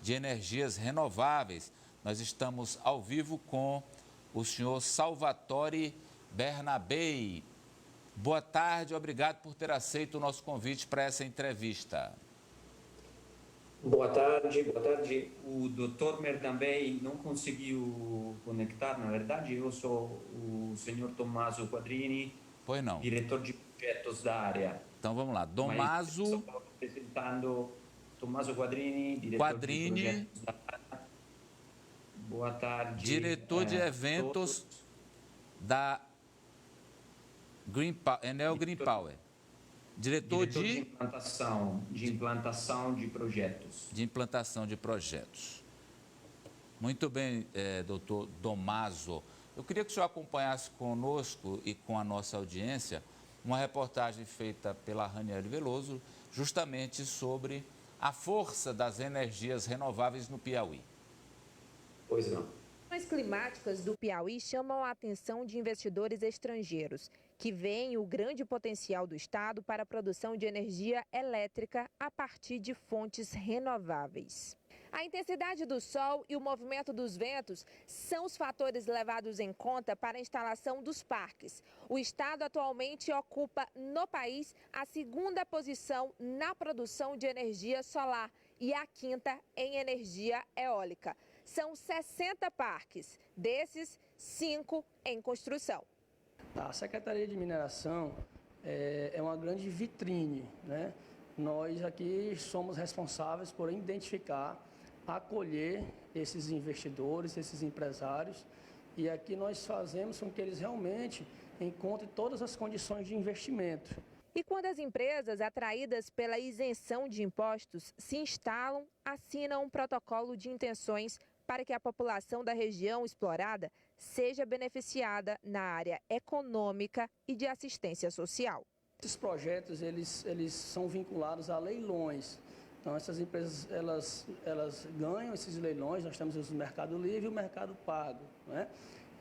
de energias renováveis. Nós estamos ao vivo com o senhor Salvatore Bernabei. Boa tarde, obrigado por ter aceito o nosso convite para essa entrevista. Boa tarde. O Dr. Bernabei não conseguiu conectar, na verdade, eu sou o senhor Tommaso Quadrini, pois não, diretor de projetos da área. Então vamos lá, Tommaso... Estou apresentando Tommaso Quadrini, diretor de projetos da área. Boa tarde. Diretor de eventos da Enel Green Power. Diretor de implantação de projetos. De implantação de projetos. Muito bem, doutor Tommaso. Eu queria que o senhor acompanhasse conosco e com a nossa audiência uma reportagem feita pela Ranieri Veloso, justamente sobre a força das energias renováveis no Piauí. Pois não. As climáticas do Piauí chamam a atenção de investidores estrangeiros, que veem o grande potencial do estado para a produção de energia elétrica a partir de fontes renováveis. A intensidade do sol e o movimento dos ventos são os fatores levados em conta para a instalação dos parques. O estado atualmente ocupa no país a segunda posição na produção de energia solar e a quinta em energia eólica. São 60 parques, desses 5 em construção. A Secretaria de Mineração é uma grande vitrine, né? Nós aqui somos responsáveis por identificar, acolher esses investidores, esses empresários, e aqui nós fazemos com que eles realmente encontrem todas as condições de investimento. E quando as empresas atraídas pela isenção de impostos se instalam, assinam um protocolo de intenções para que a população da região explorada seja beneficiada na área econômica e de assistência social. Esses projetos eles são vinculados a leilões. Então, essas empresas elas ganham esses leilões, nós temos o mercado livre e o mercado pago, né?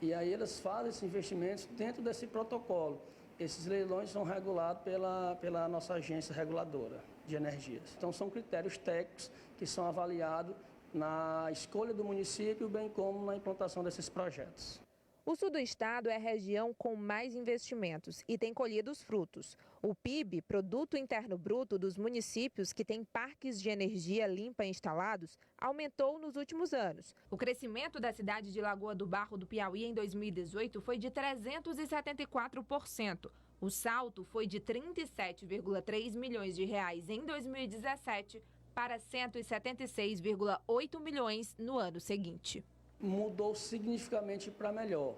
E aí elas fazem esses investimentos dentro desse protocolo. Esses leilões são regulados pela nossa agência reguladora de energias. Então, são critérios técnicos que são avaliados na escolha do município, bem como na implantação desses projetos. O sul do estado é a região com mais investimentos e tem colhido os frutos. O PIB, Produto Interno Bruto, dos municípios que têm parques de energia limpa instalados, aumentou nos últimos anos. O crescimento da cidade de Lagoa do Barro do Piauí em 2018 foi de 374%. O salto foi de 37,3 milhões de reais em 2017 para 176,8 milhões no ano seguinte. Mudou significativamente para melhor.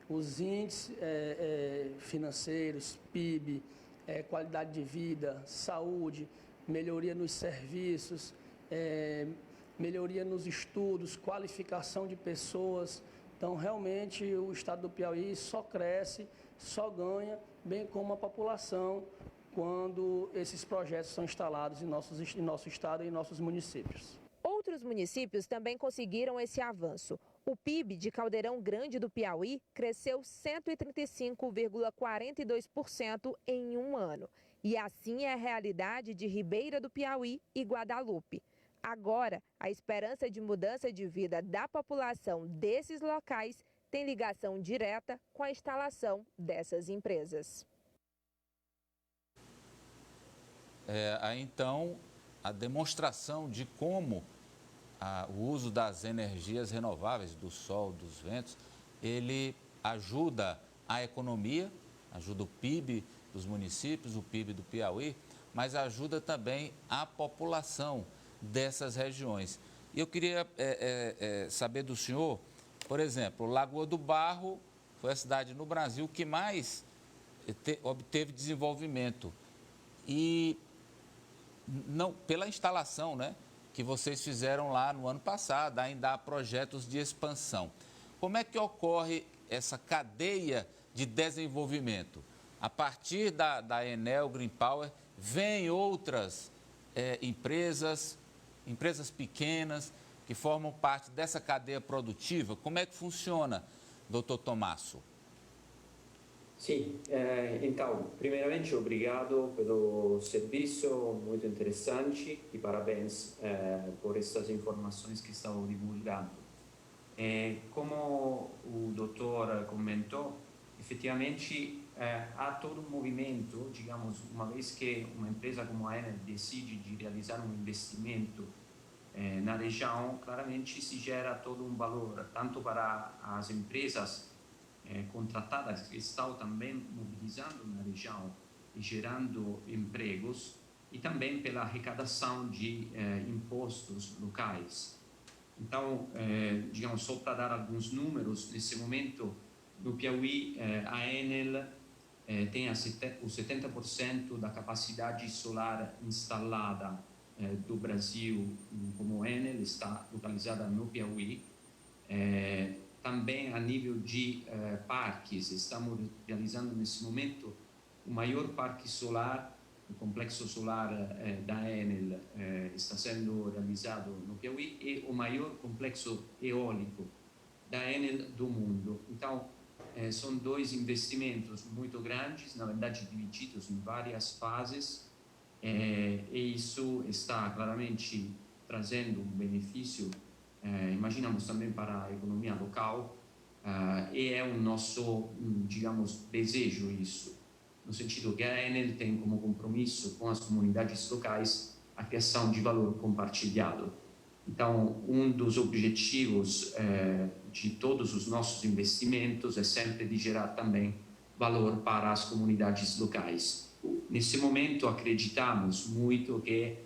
Os índices financeiros, PIB, qualidade de vida, saúde, melhoria nos serviços, melhoria nos estudos, qualificação de pessoas. Então, realmente, o estado do Piauí só cresce, só ganha, bem como a população, quando esses projetos são instalados em nosso estado e em nossos municípios. Outros municípios também conseguiram esse avanço. O PIB de Caldeirão Grande do Piauí cresceu 135,42% em um ano. E assim é a realidade de Ribeira do Piauí e Guadalupe. Agora, a esperança de mudança de vida da população desses locais tem ligação direta com a instalação dessas empresas. Então, a demonstração de como o uso das energias renováveis, do sol, dos ventos, ele ajuda a economia, ajuda o PIB dos municípios, o PIB do Piauí, mas ajuda também a população dessas regiões. E eu queria saber do senhor, por exemplo, Lagoa do Barro foi a cidade no Brasil que mais obteve desenvolvimento. E não, pela instalação, né, que vocês fizeram lá no ano passado, ainda há projetos de expansão. Como é que ocorre essa cadeia de desenvolvimento? A partir da Enel Green Power, vem outras empresas pequenas que formam parte dessa cadeia produtiva. Como é que funciona, doutor Tommaso? Sim, então, primeiramente obrigado pelo serviço, muito interessante, e parabéns por essas informações que estão divulgando. Como o doutor comentou, efetivamente há todo um movimento, digamos, uma vez que uma empresa como a Enel decide de realizar um investimento na região, claramente se gera todo um valor, tanto para as empresas contratadas que estão também mobilizando na região e gerando empregos, e também pela arrecadação de impostos locais. Então, digamos, só para dar alguns números, nesse momento, no Piauí, a Enel tem o 70% da capacidade solar instalada do Brasil, como Enel, está localizada no Piauí. Também a nível de parques, estamos realizando nesse momento o maior parque solar, o complexo solar da Enel está sendo realizado no Piauí, e o maior complexo eólico da Enel do mundo. Então, são dois investimentos muito grandes, na verdade divididos em várias fases, e isso está claramente trazendo um benefício, imaginamos também para a economia local, e é o nosso, digamos, desejo isso, no sentido que a Enel tem como compromisso com as comunidades locais a criação de valor compartilhado. Então, um dos objetivos de todos os nossos investimentos é sempre de gerar também valor para as comunidades locais. Nesse momento, acreditamos muito que,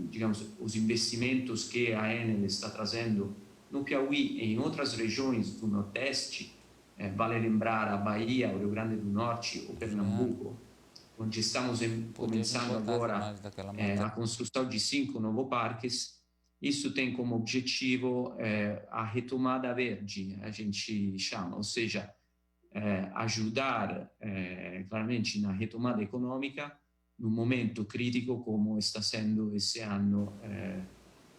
digamos, os investimentos que a Enel está trazendo no Piauí e em outras regiões do Nordeste, vale lembrar a Bahia, o Rio Grande do Norte, o Pernambuco, onde estamos começando agora a construção de 5 novos parques. Isso tem como objetivo a retomada verde, a gente chama, ou seja, ajudar claramente na retomada econômica num momento crítico como está sendo esse ano,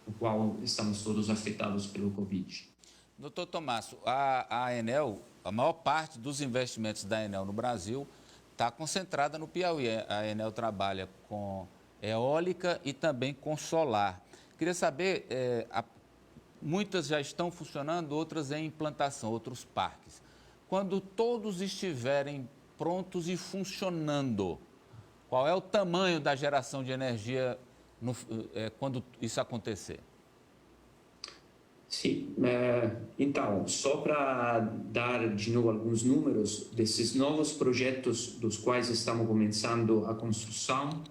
no qual estamos todos afetados pelo Covid. Doutor Tommaso, a Enel, a maior parte dos investimentos da Enel no Brasil está concentrada no Piauí. A Enel trabalha com eólica e também com solar. Queria saber, muitas já estão funcionando, outras em implantação, outros parques. Quando todos estiverem prontos e funcionando, qual é o tamanho da geração de energia quando isso acontecer? Sim, então, só para dar de novo alguns números desses novos projetos dos quais estamos começando a construção,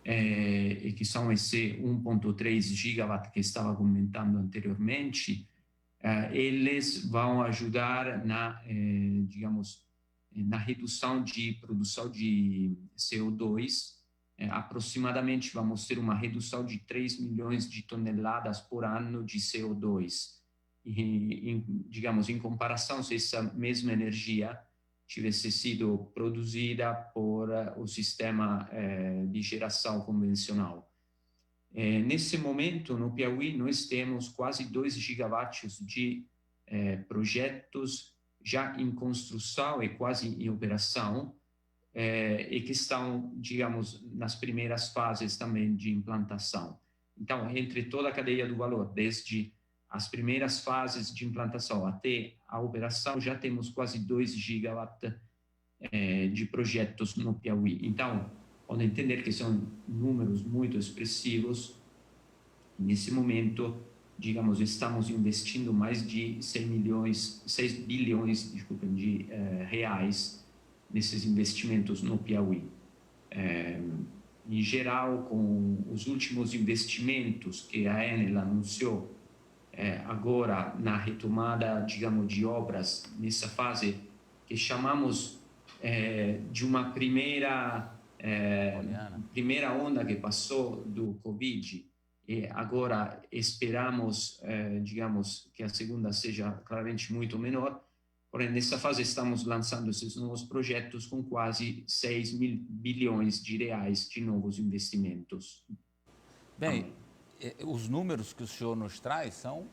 e que são esse 1,3 gigawatt que estava comentando anteriormente, eles vão ajudar na, digamos, na redução de produção de CO2. Aproximadamente vamos ter uma redução de 3 milhões de toneladas por ano de CO2. E, digamos, em comparação, se essa mesma energia tivesse sido produzida por o sistema de geração convencional. Nesse momento, no Piauí, nós temos quase 2 gigawatts de projetos já em construção e quase em operação, e que estão, digamos, nas primeiras fases também de implantação. Então, entre toda a cadeia do valor, desde as primeiras fases de implantação até a operação, já temos quase 2 gigawatts de projetos no Piauí. Então, podem entender que são números muito expressivos. Nesse momento, digamos, estamos investindo mais de 6 bilhões de reais nesses investimentos no Piauí. Em geral, com os últimos investimentos que a Enel anunciou agora na retomada, digamos, de obras nessa fase que chamamos de uma primeira onda que passou do Covid, e agora esperamos, digamos, que a segunda seja claramente muito menor. Porém, nessa fase estamos lançando esses novos projetos com quase 6 bilhões de reais de novos investimentos. Bem, os números que o senhor nos traz são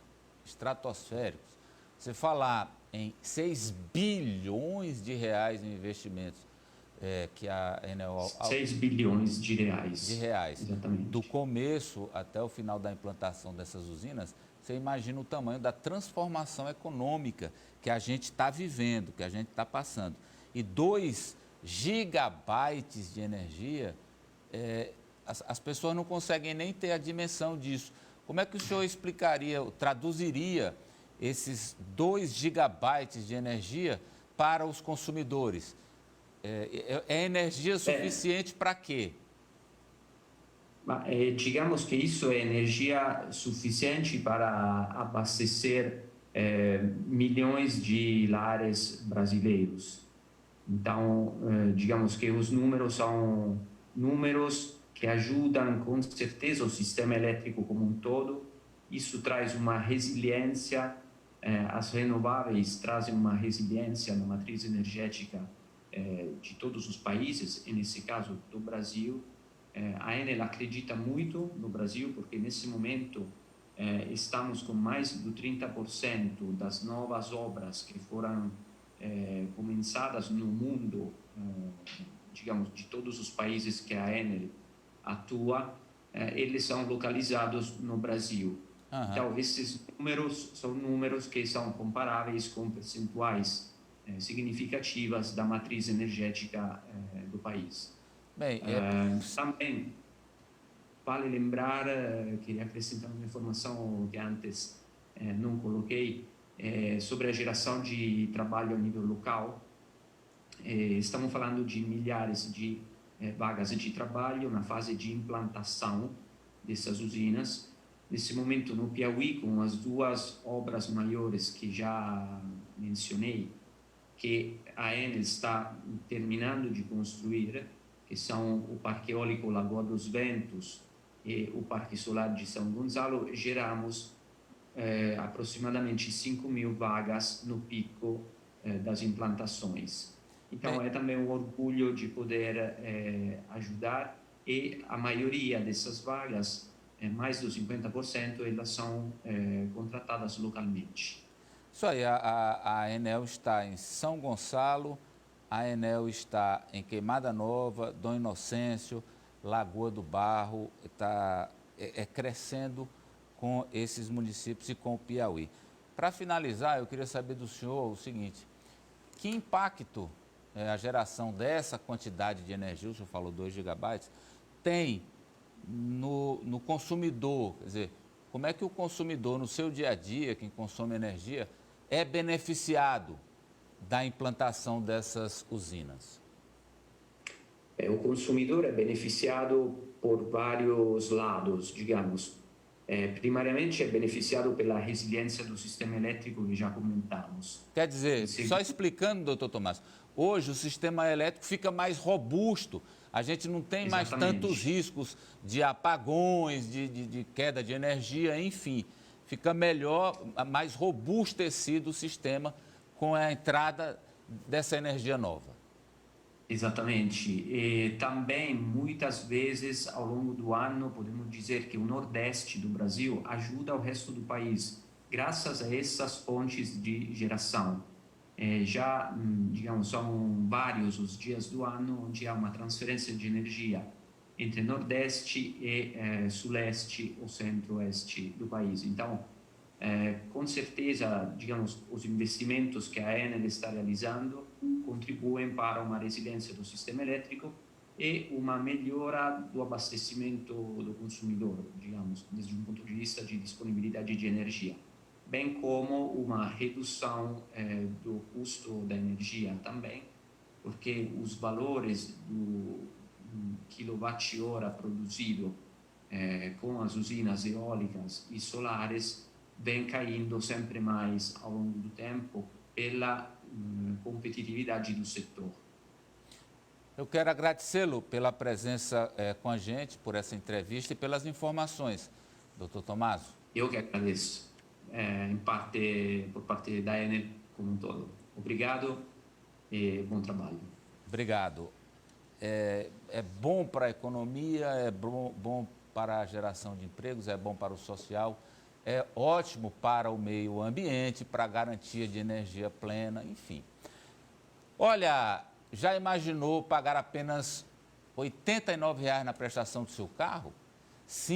estratosféricos. Você falar em 6 bilhões de reais em investimentos que a Enel... 6 bilhões de reais. Exatamente. Do começo até o final da implantação dessas usinas, você imagina o tamanho da transformação econômica que a gente está vivendo, que a gente está passando. E 2 gigabytes de energia, as pessoas não conseguem nem ter a dimensão disso. Como é que o senhor explicaria, traduziria esses 2 gigabytes de energia para os consumidores? É energia suficiente para quê? Digamos que isso é energia suficiente para abastecer milhões de lares brasileiros. Então, digamos que os números são números que ajudam com certeza o sistema elétrico como um todo. Isso traz uma resiliência, as renováveis trazem uma resiliência na matriz energética de todos os países, e nesse caso do Brasil. A Enel acredita muito no Brasil, porque nesse momento estamos com mais de 30% das novas obras que foram começadas no mundo, digamos, de todos os países que a Enel atua, eles são localizados no Brasil. Uhum. Então, esses números são números que são comparáveis com percentuais significativas da matriz energética do país. Bem, também vale lembrar, queria acrescentar uma informação que antes não coloquei, sobre a geração de trabalho a nível local. Estamos falando de milhares de vagas de trabalho na fase de implantação dessas usinas. Nesse momento, no Piauí, com as 2 obras maiores que já mencionei, que a Enel está terminando de construir, que são o Parque Eólico Lagoa dos Ventos e o Parque Solar de São Gonçalo, geramos aproximadamente 5.000 vagas no pico das implantações. Então, é também um orgulho de poder ajudar, e a maioria dessas vagas, mais de 50%, elas são contratadas localmente. Isso aí, a Enel está em São Gonçalo, a Enel está em Queimada Nova, Dom Inocêncio, Lagoa do Barro, está crescendo com esses municípios e com o Piauí. Para finalizar, eu queria saber do senhor o seguinte: que impacto a geração dessa quantidade de energia, o senhor falou 2 gigabytes, tem no consumidor? Quer dizer, como é que o consumidor, no seu dia a dia, quem consome energia, é beneficiado da implantação dessas usinas? O consumidor é beneficiado por vários lados, digamos. Primariamente é beneficiado pela resiliência do sistema elétrico que já comentamos. Quer dizer, só explicando, doutor Tomás, hoje o sistema elétrico fica mais robusto, a gente não tem mais tantos riscos de apagões, de queda de energia, enfim, fica melhor, mais robustecido o sistema com a entrada dessa energia nova. Exatamente. E também, muitas vezes, ao longo do ano, podemos dizer que o Nordeste do Brasil ajuda o resto do país, graças a essas fontes de geração. Digamos, são vários os dias do ano onde há uma transferência de energia entre Nordeste e Suleste ou Centro-Oeste do país. Então, com certeza, digamos, os investimentos que a Enel está realizando contribuem para uma resiliência do sistema elétrico e uma melhora do abastecimento do consumidor, digamos, desde um ponto de vista de disponibilidade de energia, bem como uma redução do custo da energia também, porque os valores do quilowatt-hora produzido com as usinas eólicas e solares vem caindo sempre mais ao longo do tempo pela competitividade do setor. Eu quero agradecê-lo pela presença com a gente, por essa entrevista e pelas informações, doutor Tomaso. Eu que agradeço, por parte da Enel como um todo. Obrigado e bom trabalho. Obrigado. É bom para a economia, é bom para a geração de empregos, é bom para o social é ótimo para o meio ambiente, para a garantia de energia plena, enfim. Olha, já imaginou pagar apenas R$ 89 na prestação do seu carro? Sim.